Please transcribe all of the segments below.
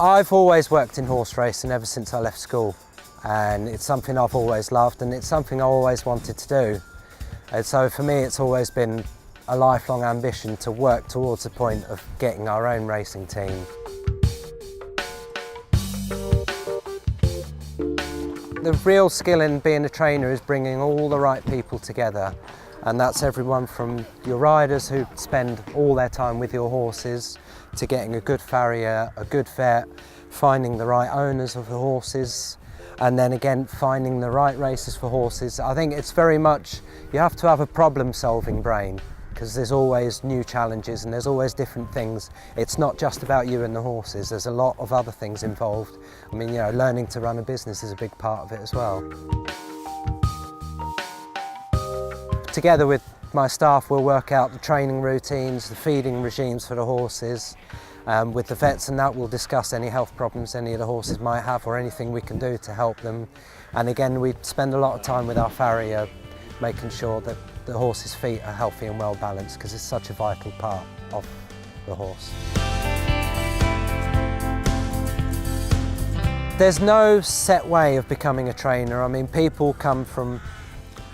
I've always worked in horse racing ever since I left school, and it's something I've always loved and it's something I always wanted to do. And so for me it's always been a lifelong ambition to work towards the point of getting our own racing team. The real skill in being a trainer is bringing all the right people together, and that's everyone from your riders who spend all their time with your horses, to getting a good farrier, a good vet, finding the right owners of the horses, and then again finding the right races for horses. I think it's very much, you have to have a problem-solving brain, because there's always new challenges and there's always different things. It's not just about you and the horses, there's a lot of other things involved. I mean, you know, learning to run a business is a big part of it as well. Together with my staff, we'll work out the training routines, the feeding regimes for the horses. With the vets and that, we'll discuss any health problems any of the horses might have or anything we can do to help them. And again, we spend a lot of time with our farrier making sure that the horse's feet are healthy and well balanced, because it's such a vital part of the horse. There's no set way of becoming a trainer. I mean, people come from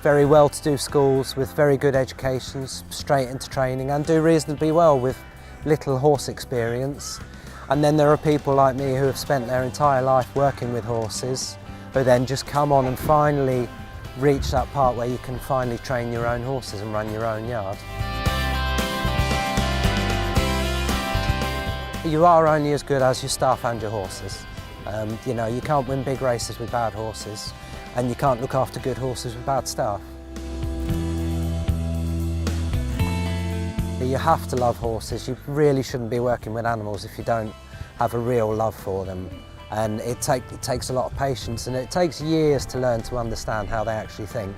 very well-to-do schools with very good educations straight into training and do reasonably well with little horse experience. And then there are people like me who have spent their entire life working with horses, who then just come on and finally reach that part where you can finally train your own horses and run your own yard. You are only as good as your staff and your horses. You know, you can't win big races with bad horses, and you can't look after good horses with bad staff. You have to love horses. You really shouldn't be working with animals if you don't have a real love for them. And it takes a lot of patience, and it takes years to learn to understand how they actually think.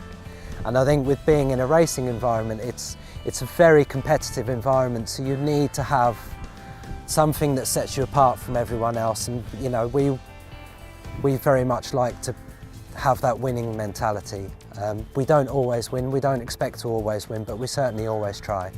And I think with being in a racing environment, it's a very competitive environment, so you need to have something that sets you apart from everyone else. And you know, we very much like to have that winning mentality. We don't always win, we don't expect to always win, but we certainly always try.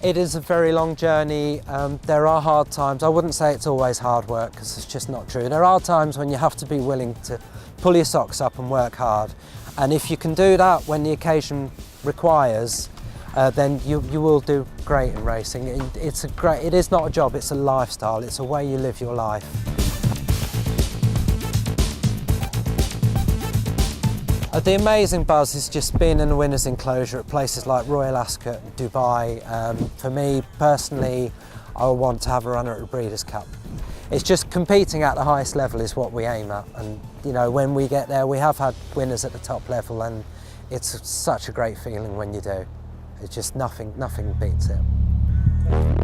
It is a very long journey. There are hard times. I wouldn't say it's always hard work, because it's just not true. There are times when you have to be willing to pull your socks up and work hard. And if you can do that when the occasion requires, then you will do great in racing. It is not a job, it's a lifestyle. It's a way you live your life. The amazing buzz is just being in the winner's enclosure at places like Royal Ascot, Dubai. For me personally, I want to have a runner at the Breeders' Cup. It's just competing at the highest level is what we aim at, and you know, when we get there, we have had winners at the top level, and it's such a great feeling when you do. It's just nothing beats it.